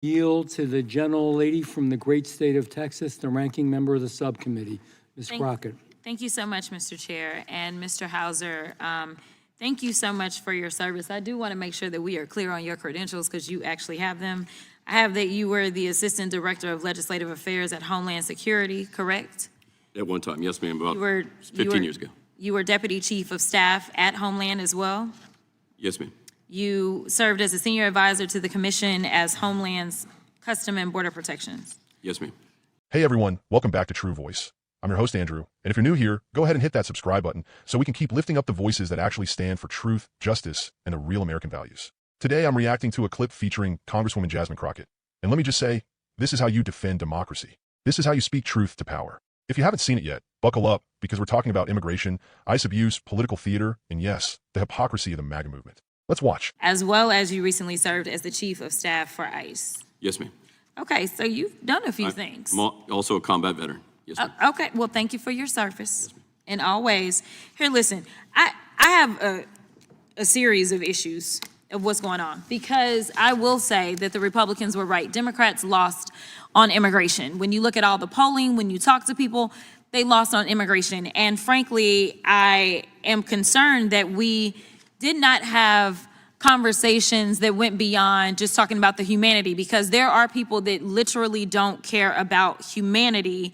Yield to the gentle lady from the great state of Texas, the ranking member of the subcommittee, Ms. Crockett. Thank you so much, Mr. Chair. And Mr. Hauser, thank you so much for your service. I do want to make sure that we are clear on your credentials because you actually have them. I have that you were the Assistant Director of Legislative Affairs at Homeland Security, correct? At one time, yes, ma'am, about 15 years ago. You were Deputy Chief of Staff at Homeland as well? Yes, ma'am. You served as a Senior Advisor to the Commission as Homeland's Custom and Border Protections. Yes, ma'am. Hey everyone, welcome back to True Voice. I'm your host, Andrew, and if you're new here, go ahead and hit that subscribe button so we can keep lifting up the voices that actually stand for truth, justice, and the real American values. Today, I'm reacting to a clip featuring Congresswoman Jasmine Crockett. And let me just say, this is how you defend democracy. This is how you speak truth to power. If you haven't seen it yet, buckle up, because we're talking about immigration, ICE abuse, political theater, and yes, the hypocrisy of the MAGA movement. Let's watch. As well as you recently served as the Chief of Staff for ICE. Yes, ma'am. Okay, so you've done a few things. I'm also a combat veteran. Yes, ma'am. Okay, well, thank you for your service in all ways. Here, listen, I have a series of issues of what's going on because I will say that the Republicans were right. Democrats lost on immigration. When you look at all the polling, when you talk to people, they lost on immigration. And frankly, I am concerned that we did not have conversations that went beyond just talking about the humanity, because there are people that literally don't care about humanity,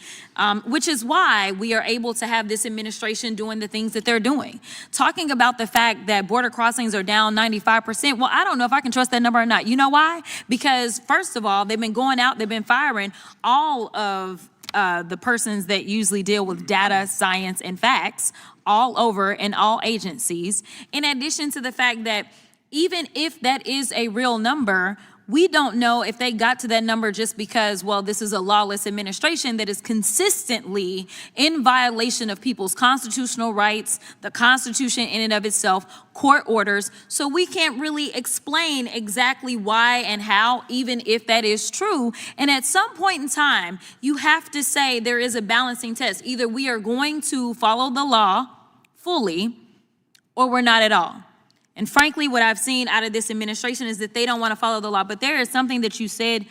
which is why we are able to have this administration doing the things that they're doing. Talking about the fact that border crossings are down 95%, well, I don't know if I can trust that number or not. You know why? Because first of all, they've been going out, they've been firing all of the persons that usually deal with data, science, and facts all over in all agencies, in addition to the fact that even if that is a real number, we don't know if they got to that number just because, well, this is a lawless administration that is consistently in violation of people's constitutional rights, the Constitution in and of itself, court orders. So we can't really explain exactly why and how, even if that is true. And at some point in time, you have to say there is a balancing test. Either we are going to follow the law fully or we're not at all. And frankly, what I've seen out of this administration is that they don't want to follow the law. But there is something that you said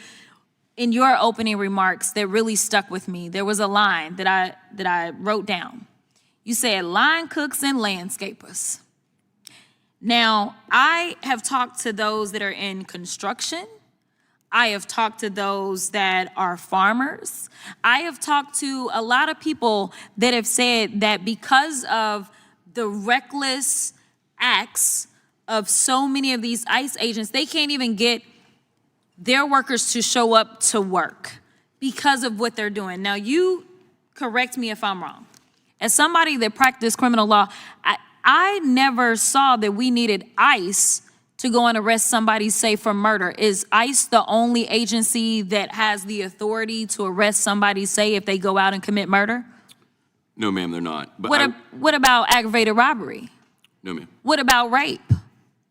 in your opening remarks that really stuck with me. There was a line that I wrote down. You said, line cooks and landscapers. Now, I have talked to those that are in construction. I have talked to those that are farmers. I have talked to a lot of people that have said that because of the reckless acts of so many of these ICE agents, they can't even get their workers to show up to work because of what they're doing. Now, you correct me if I'm wrong. As somebody that practiced criminal law, I never saw that we needed ICE to go and arrest somebody, say, for murder. Is ICE the only agency that has the authority to arrest somebody, say, if they go out and commit murder? No, ma'am, they're not. But what about aggravated robbery? No, ma'am. What about rape?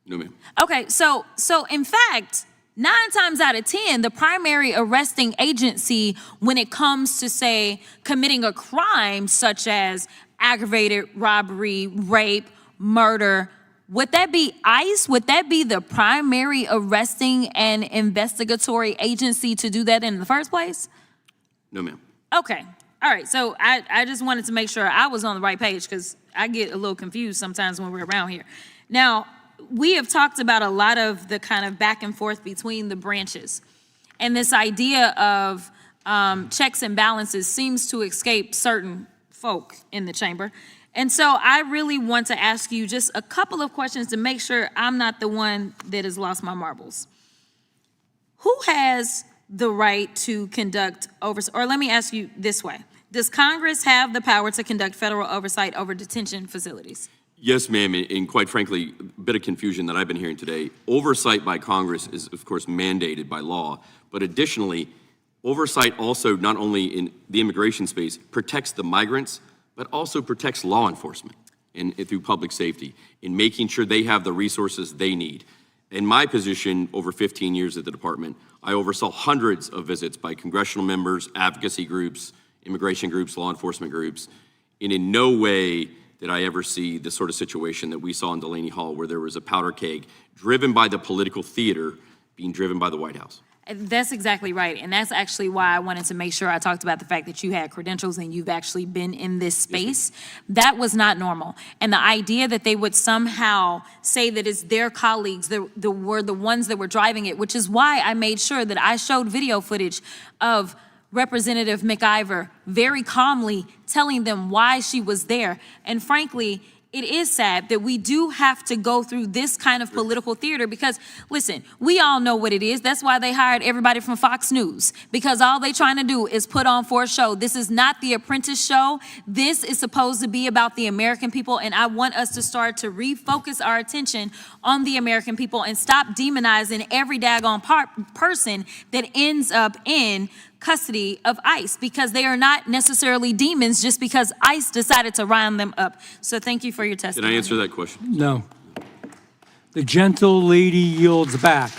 No, ma'am. Okay, so in fact, 9 times out of 10, the primary arresting agency when it comes to, say, committing a crime such as aggravated robbery, rape, murder, would that be ICE? Would that be the primary arresting and investigatory agency to do that in the first place? No, ma'am. Okay. All right. So I just wanted to make sure I was on the right page because I get a little confused sometimes when we're around here. Now, we have talked about a lot of the kind of back and forth between the branches. And this idea of checks and balances seems to escape certain folk in the chamber. And so I really want to ask you just a couple of questions to make sure I'm not the one that has lost my marbles. Who has the right to conduct oversight? Or let me ask you this way. Does Congress have the power to conduct federal oversight over detention facilities? Yes, ma'am, and quite frankly, a bit of confusion that I've been hearing today. Oversight by Congress is, of course, mandated by law, but additionally, oversight also not only in the immigration space protects the migrants, but also protects law enforcement and through public safety in making sure they have the resources they need. In my position, over 15 years at the department, I oversaw hundreds of visits by congressional members, advocacy groups, immigration groups, law enforcement groups, and in no way did I ever see the sort of situation that we saw in Delaney Hall where there was a powder keg driven by the political theater being driven by the White House. That's exactly right. And that's actually why I wanted to make sure I talked about the fact that you had credentials and you've actually been in this space. That was not normal. And the idea that they would somehow say that it's their colleagues that were the ones that were driving it, which is why I made sure that I showed video footage of Representative McIver very calmly telling them why she was there. And frankly, it is sad that we do have to go through this kind of political theater because, listen, we all know what it is. That's why they hired everybody from Fox News, because all they trying to do is put on for a show. This is not the Apprentice show. This is supposed to be about the American people, and I want us to start to refocus our attention on the American people and stop demonizing every daggone person that ends up in custody of ICE, because they are not necessarily demons just because ICE decided to round them up. So thank you for your testimony. Can I answer that question? No. The gentle lady yields back.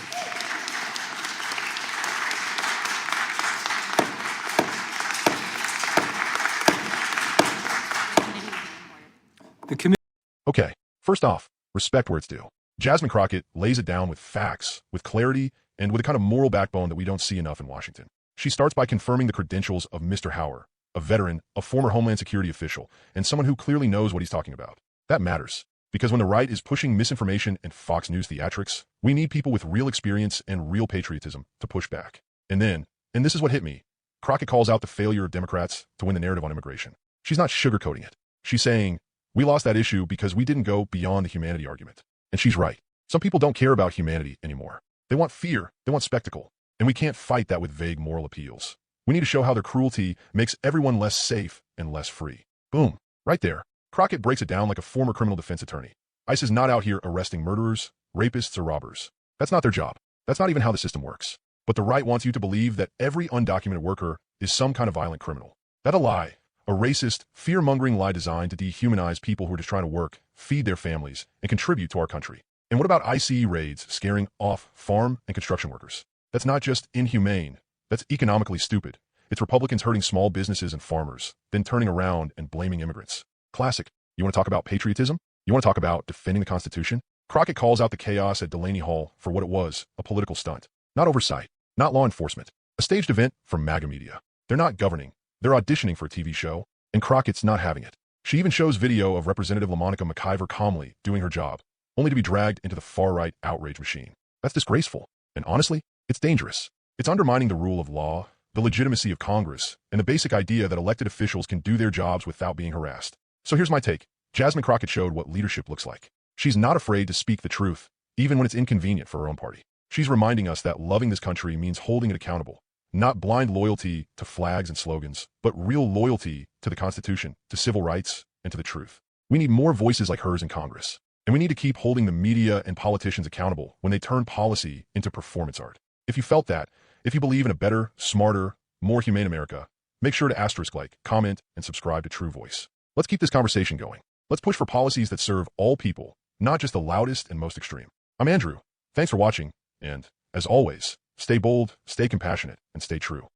The committee. Okay, first off, respect where it's due. Jasmine Crockett lays it down with facts, with clarity, and with a kind of moral backbone that we don't see enough in Washington. She starts by confirming the credentials of Mr. Hauer, a veteran, a former Homeland Security official, and someone who clearly knows what he's talking about. That matters, because when the right is pushing misinformation and Fox News theatrics, we need people with real experience and real patriotism to push back. And then, and this is what hit me, Crockett calls out the failure of Democrats to win the narrative on immigration. She's not sugarcoating it. She's saying, we lost that issue because we didn't go beyond the humanity argument. And she's right. Some people don't care about humanity anymore. They want fear. They want spectacle. And we can't fight that with vague moral appeals. We need to show how their cruelty makes everyone less safe and less free. Boom. Right there. Crockett breaks it down like a former criminal defense attorney. ICE is not out here arresting murderers, rapists, or robbers. That's not their job. That's not even how the system works. But the right wants you to believe that every undocumented worker is some kind of violent criminal. That's a lie. A racist, fear-mongering lie designed to dehumanize people who are just trying to work, feed their families, and contribute to our country. And what about ICE raids scaring off farm and construction workers? That's not just inhumane. That's economically stupid. It's Republicans hurting small businesses and farmers, then turning around and blaming immigrants. Classic. You want to talk about patriotism? You want to talk about defending the Constitution? Crockett calls out the chaos at Delaney Hall for what it was, a political stunt. Not oversight. Not law enforcement. A staged event from MAGA media. They're not governing. They're auditioning for a TV show, and Crockett's not having it. She even shows video of Representative LaMonica McIver calmly doing her job, only to be dragged into the far-right outrage machine. That's disgraceful. And honestly, it's dangerous. It's undermining the rule of law, the legitimacy of Congress, and the basic idea that elected officials can do their jobs without being harassed. So here's my take. Jasmine Crockett showed what leadership looks like. She's not afraid to speak the truth, even when it's inconvenient for her own party. She's reminding us that loving this country means holding it accountable, not blind loyalty to flags and slogans, but real loyalty to the Constitution, to civil rights, and to the truth. We need more voices like hers in Congress, and we need to keep holding the media and politicians accountable when they turn policy into performance art. If you felt that, if you believe in a better, smarter, more humane America, make sure to asterisk like, comment, and subscribe to True Voice. Let's keep this conversation going. Let's push for policies that serve all people, not just the loudest and most extreme. I'm Andrew. Thanks for watching, and as always, stay bold, stay compassionate, and stay true.